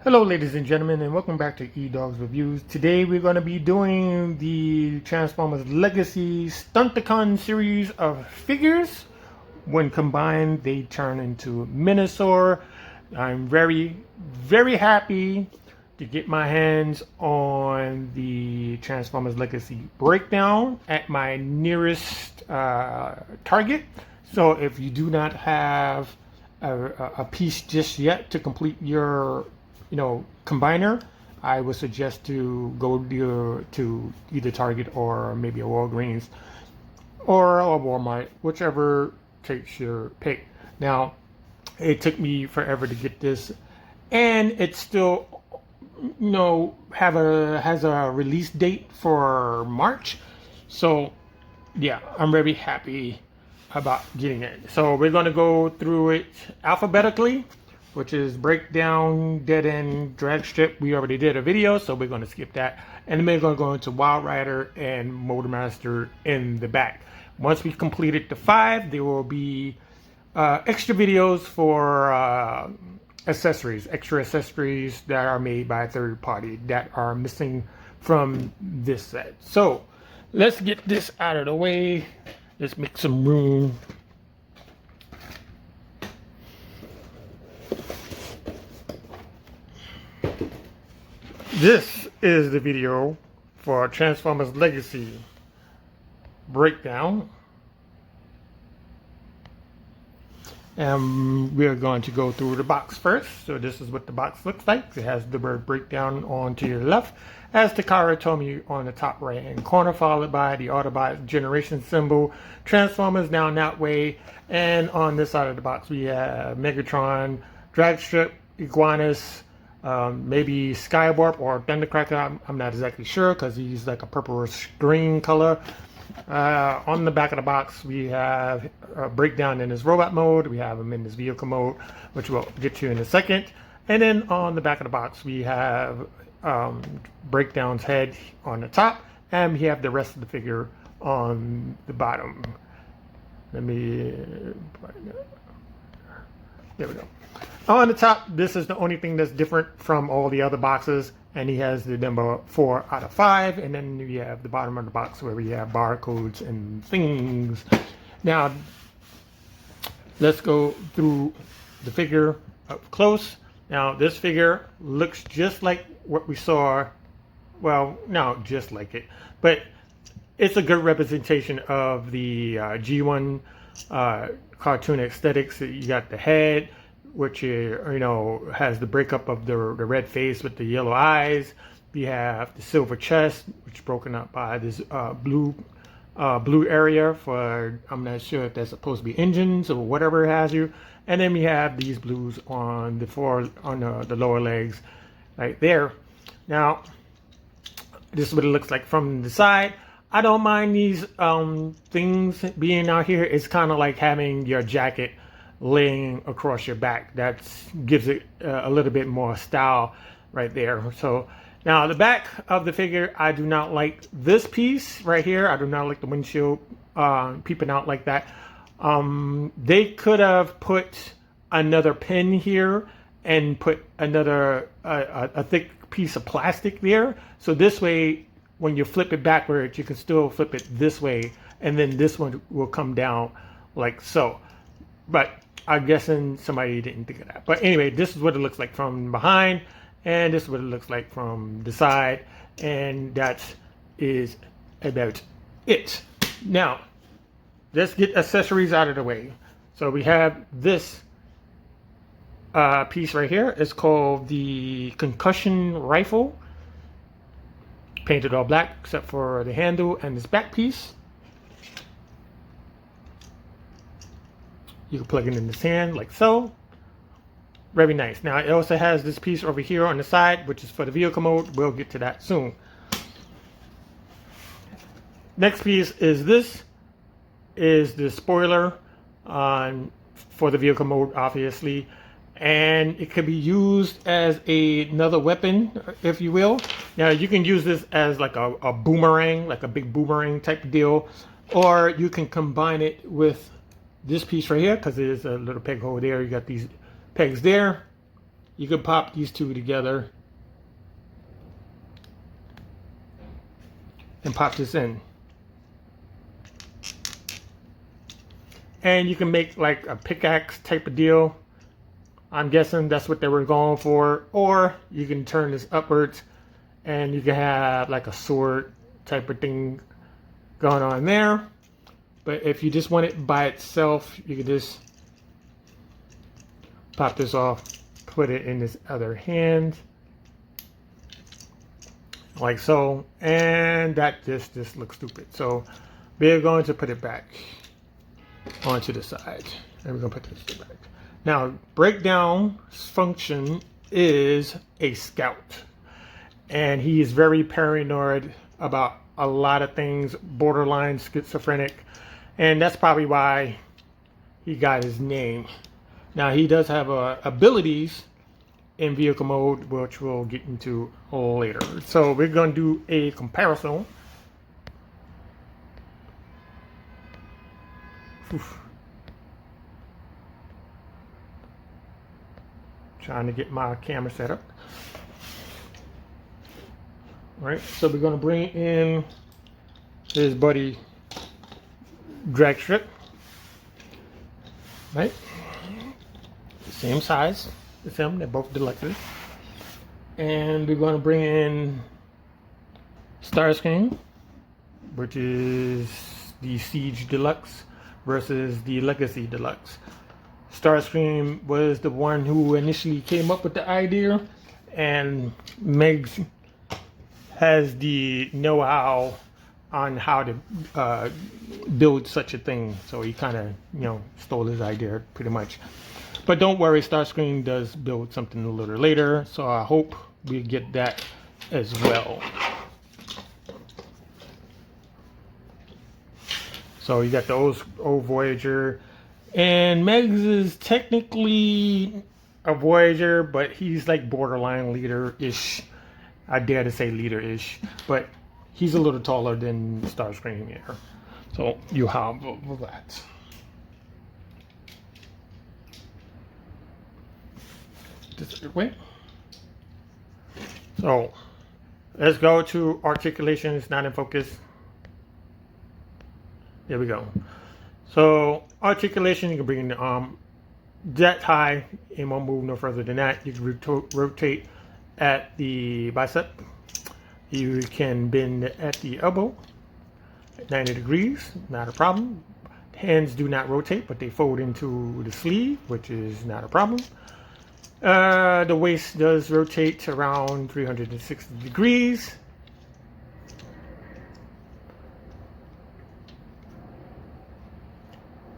Hello ladies and gentlemen, and welcome back to Edoggz Reviews. Today we're going to be doing the Transformers Legacy Stunticons series of figures. When combined, they turn into Minosaur. I'm very happy to get my hands on the Transformers Legacy breakdown at my nearest Target. So if you do not have a piece just yet to complete your combiner, I would suggest to go to either Target or maybe a Walgreens or a Walmart, whichever takes your pick. Now, it took me forever to get this, and it's still, has a release date for March. So, yeah, I'm very happy about getting it. So we're going to go through it alphabetically, which is breakdown, dead end, drag strip. We already did a video, so we're going to skip that. And then we're going to go into Wild Rider and Motormaster in the back. Once we completed the 5, there will be extra videos for extra accessories that are made by a third party that are missing from this set. So let's get this out of the way. Let's make some room. This is the video for Transformers Legacy breakdown. And we're going to go through the box first. So this is what the box looks like. It has the bird breakdown on to your left, as Takara told me, on the top right hand corner, followed by the Autobot generation symbol, Transformers down that way, and on this side of the box we have Megatron, Dragstrip, Iguanus, maybe Skywarp or Thundercracker. I'm not exactly sure because he's like a purplish green color. On the back of the box we have a breakdown in his robot mode, we have him in his vehicle mode, which we'll get to in a second, and then on the back of the box we have breakdown's head on the top, and we have the rest of the figure on the bottom. Let me, there we go. On the top, this is the only thing that's different from all the other boxes, and he has the number 4 out of 5, and then you have the bottom of the box where we have barcodes and things. Now, let's go through the figure up close. Now, this figure looks just like what we saw. Well, not just like it, but it's a good representation of the G1 cartoon aesthetics. You got the head, which has the breakup of the red face with the yellow eyes. We have the silver chest, which is broken up by this blue area for, I'm not sure if that's supposed to be engines or whatever it has you. And then we have these blues on the lower legs right there. Now, this is what it looks like from the side. I don't mind these things being out here. It's kind of like having your jacket laying across your back. That gives it a little bit more style right there. So now the back of the figure, I do not like this piece right here. I do not like the windshield peeping out like that. They could have put another pin here and put another a thick piece of plastic there, so this way when you flip it backwards you can still flip it this way, and then this one will come down like so. But I'm guessing somebody didn't think of that. But anyway, this is what it looks like from behind, and this is what it looks like from the side, and that is about it. Now, let's get accessories out of the way. So we have this piece right here. It's called the concussion rifle, painted all black except for the handle and this back piece. You can plug it in the sand like so. Very nice. Now it also has this piece over here on the side, which is for the vehicle mode. We'll get to that soon. Next piece is this. Is the spoiler for the vehicle mode, obviously, and it could be used as another weapon, if you will. Now you can use this as like a boomerang, like a big boomerang type of deal, or you can combine it with this piece right here, because there's a little peg hole there. You got these pegs there. you could pop these two together and pop this in. And you can make like a pickaxe type of deal. I'm guessing that's what they were going for. Or you can turn this upwards and you can have like a sword type of thing going on there. But if you just want it by itself, you can just pop this off, put it in this other hand, like so, and that just looks stupid. So we're going to put it back onto the side, and we're going to put this back. Now, breakdown function is a scout, and he is very paranoid about a lot of things, borderline schizophrenic, and that's probably why he got his name. Now, he does have abilities in vehicle mode, which we'll get into later. So we're going to do a comparison. Oof. Trying to get my camera set up. All right, so we're going to bring in his buddy drag strip, right? Same size as him, they're both deluxes. And we're going to bring in Starscream, which is the Siege Deluxe versus the Legacy Deluxe. Starscream was the one who initially came up with the idea, and Megs has the know-how on how to build such a thing. So he kind of, you know, stole his idea pretty much. But don't worry, Starscream does build something a little later, so I hope we get that as well. So you got the old Voyager, and Megs is technically a Voyager, but he's like borderline leader-ish. I dare to say leader-ish, but he's a little taller than Starscream here. So you have that. This way. So let's go to articulation. It's not in focus. There we go. So articulation, you can bring in the arm that high. It won't move no further than that. You can rotate at the bicep. You can bend at the elbow at 90 degrees, not a problem. Hands do not rotate, but they fold into the sleeve, which is not a problem. The waist does rotate around 360 degrees.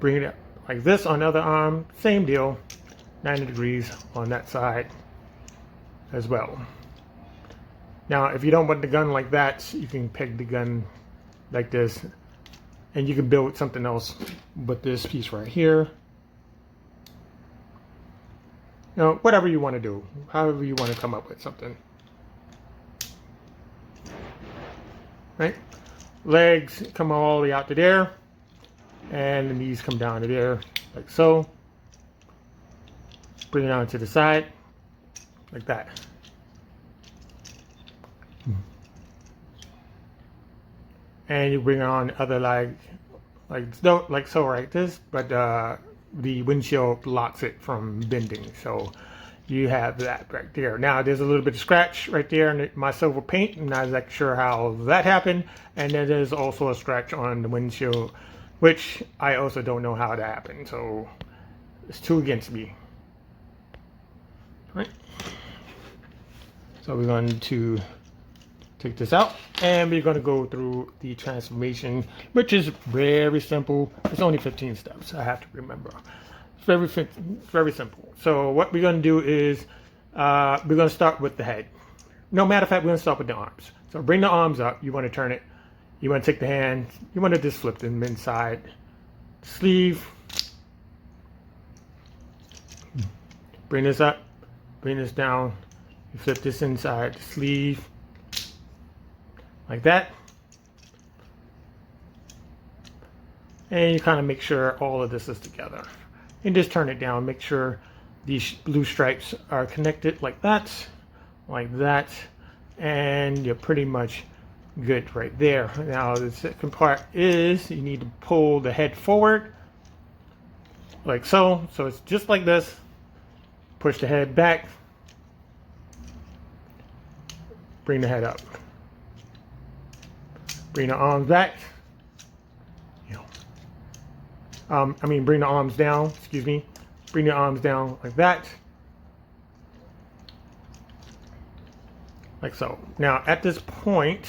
Bring it up like this on the other arm, same deal, 90 degrees on that side as well. Now, if you don't want the gun like that, you can peg the gun like this, and you can build something else with this piece right here. You know, whatever you want to do, however you want to come up with something. Right? Legs come all the way out to there, and the knees come down to there, like so. Bring it on to the side, like that. And you bring on other like so, right? This, but the windshield blocks it from bending, so you have that right there. Now there's a little bit of scratch right there in my silver paint. I'm not exactly sure how that happened, and then there's also a scratch on the windshield, which I also don't know how that happened. So it's two against me. All right. So we're going to take this out, and we're going to go through the transformation, which is very simple. It's only 15 steps. I have to remember. It's very simple. So what we're going to do is we're going to start with the head. No, matter of fact, we're going to start with the arms. So bring the arms up. You want to turn it. You want to take the hand. You want to just flip them inside. Sleeve. Bring this up. Bring this down. You flip this inside the sleeve. Like that. And you kind of make sure all of this is together. And just turn it down. Make sure These blue stripes are connected like that, and you're pretty much good right there. Now the second part is you need to pull the head forward like so. So it's just like this. Push the head back, bring the head up, bring the arms back, bring the arms down, excuse me, bring the arms down like that, like so. Now at this point,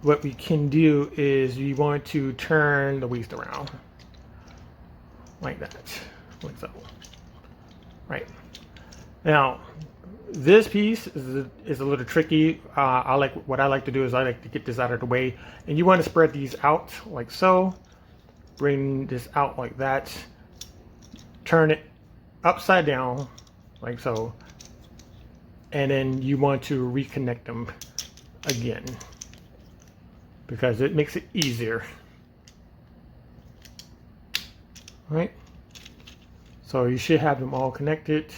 what we can do is we want to turn the waist around like that, like so. Right now, this piece is a little tricky. What I like to do is I like to get this out of the way, and you want to spread these out like so. Bring this out like that. Turn it upside down like so, and then you want to reconnect them again because it makes it easier. Right. So you should have them all connected,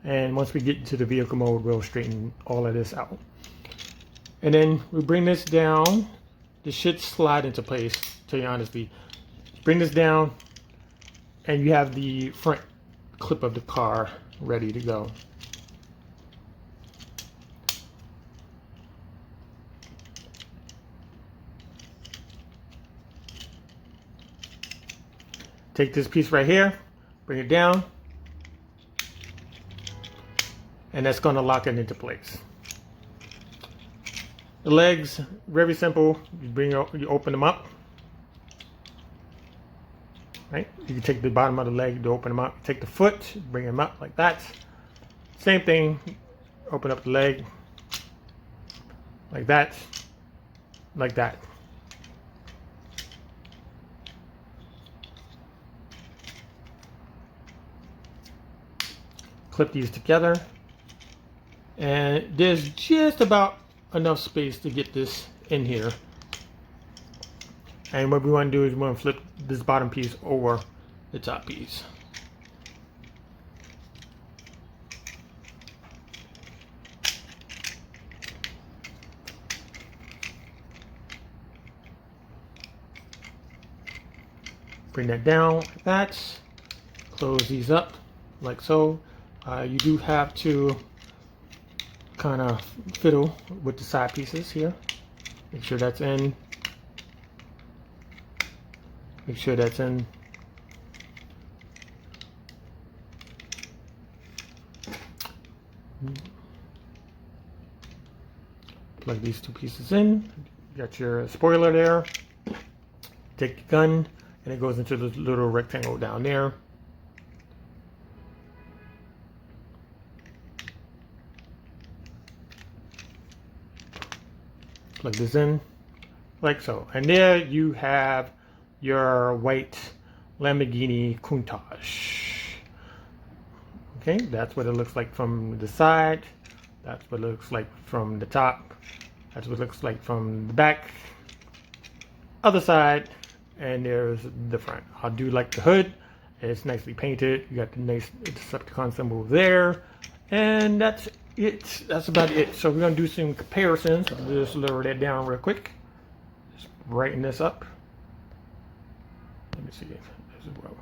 and once we get into the vehicle mode, we'll straighten all of this out. And then we bring this down. This should slide into place, to tell you honestly. Bring this down, and you have the front clip of the car ready to go. Take this piece right here, bring it down, and that's going to lock it into place. The legs, very simple. You open them up. Right? You can take the bottom of the leg to open them up. Take the foot, bring them up like that. Same thing. Open up the leg like that, like that. Clip these together, and there's just about enough space to get this in here. And what we want to do is we want to flip this bottom piece over the top piece. Bring that down like that. Close these up like so. You do have to kind of fiddle with the side pieces here. Make sure that's in. Make sure that's in. Plug these two pieces in. You got your spoiler there. Take the gun, and it goes into the little rectangle down there. Plug this in like so, and there you have your white Lamborghini Countach. Okay, that's what it looks like from the side. That's what it looks like from the top. That's what it looks like from the back, other side, and there's the front. I do like the hood. It's nicely painted. You got the nice Decepticon symbol there, and that's it. That's about it. So we're gonna do some comparisons. I'll just lower that down real quick. Just brighten this up. Let me see if this is well.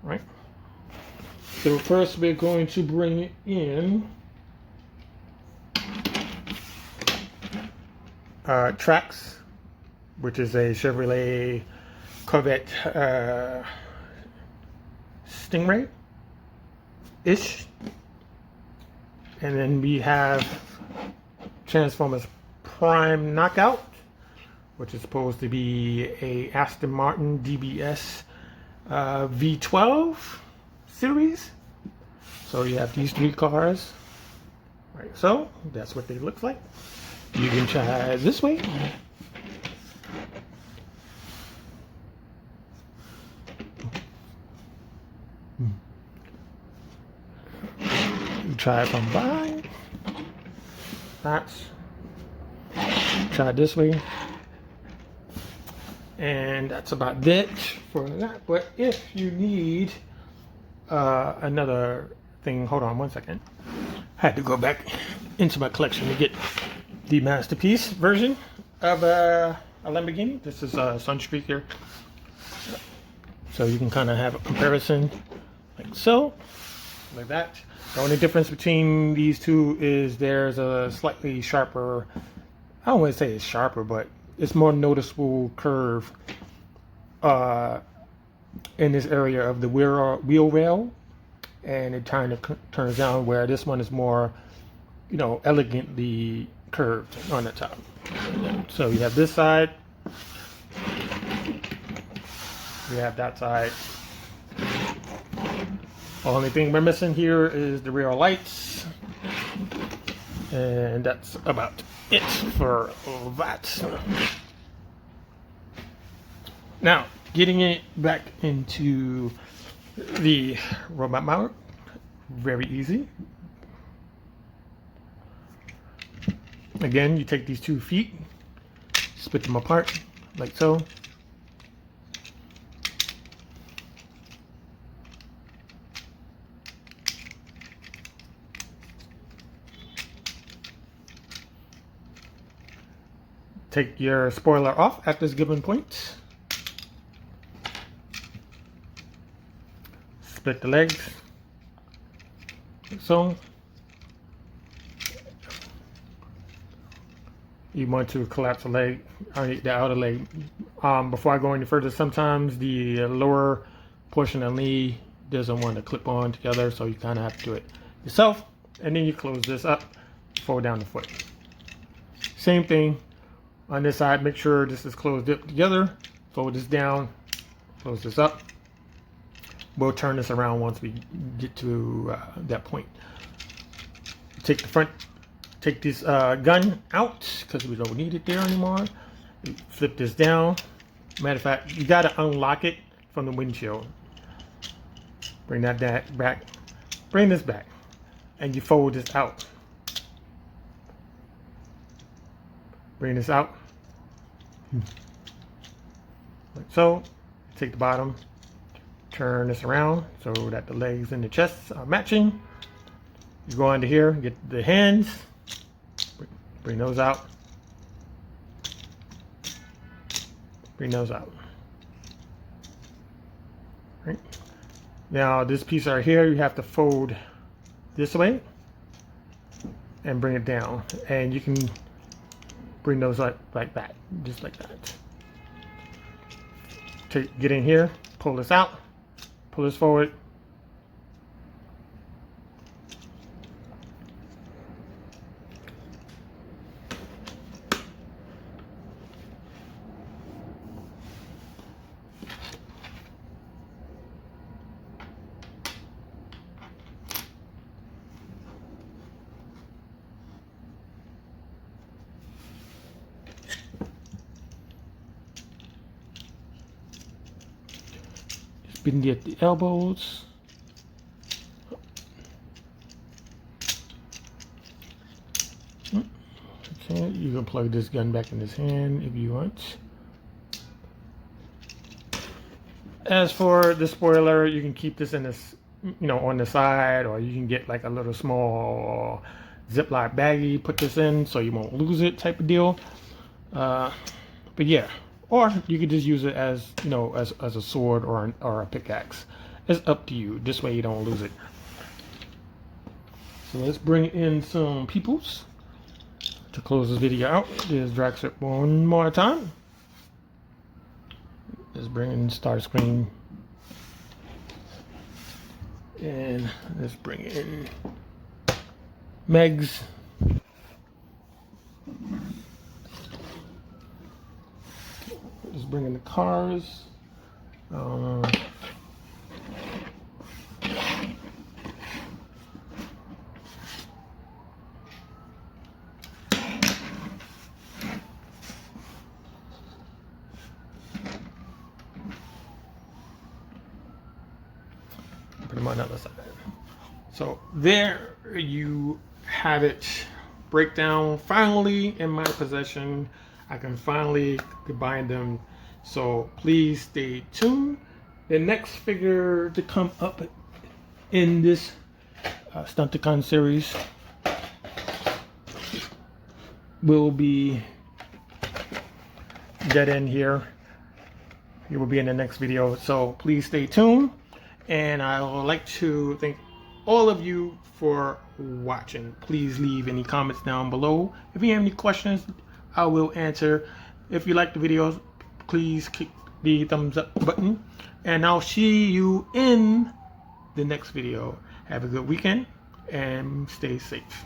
Right. So first we're going to bring in Trax, which is a Chevrolet Corvette Stingray-ish. And then we have Transformers Prime Knockout, which is supposed to be a Aston Martin DBS V12 series. So you have these three cars. Right, so that's what they look like. You can try this way. You try it from behind. That's try it this way. And that's about it for that. But if you need another thing, hold on one second. Had to go back into my collection to get the masterpiece version of a Lamborghini. This is a Sunstreaker. So you can kind of have a comparison like so, like that. The only difference between these two is there's a slightly sharper, I don't want to say it's sharper, but it's more noticeable curve in this area of the wheel rail, and it kind of turns down, where this one is more, you know, elegantly curved on the top. So you have this side, we have that side. Only thing we're missing here is the rear lights, and that's about it for that. Now, getting it back into the robot mount, very easy. Again, you take these 2 feet, split them apart like so. Take your spoiler off at this given point. Split the legs, like so. You want to collapse the leg, the outer leg. Before I go any further, sometimes the lower portion of the knee doesn't want to clip on together, so you kind of have to do it yourself. And then you close this up, fold down the foot. Same thing on this side. Make sure this is closed up together. Fold this down, close this up. We'll turn this around once we get to that point. Take the front, take this gun out because we don't need it there anymore. Flip this down. Matter of fact, you got to unlock it from the windshield. Bring that back. Bring this back, and you fold this out. Bring this out. Like so. Take the bottom. Turn this around so that the legs and the chest are matching. You go under here, get the hands, bring those out, bring those out. Right. Now this piece right here, you have to fold this way and bring it down, and you can bring those like that, just like that. Get in here, pull this out. Pull this forward. Bend it at the elbows. Okay, you can plug this gun back in his hand if you want. As for the spoiler, you can keep this in this, you know, on the side, or you can get like a little small Ziploc baggie, put this in so you won't lose it, type of deal. But yeah. Or you could just use it as, you know, as a sword or a pickaxe. It's up to you. This way you don't lose it. So let's bring in some peoples to close this video out. There's Draxit one more time. Let's bring in Starscream. And let's bring in Megs. Just bring in the cars. Put them on the other side. So there you have it. Breakdown finally in my possession. I can finally combine them So please stay tuned. The next figure to come up in this Stunticon series will be Dead End here. He will be in the next video, so please stay tuned. And I would like to thank all of you for watching. Please leave any comments down below. If you have any questions, I will answer. If you like the videos, please click the thumbs up button, and I'll see you in the next video. Have a good weekend and stay safe.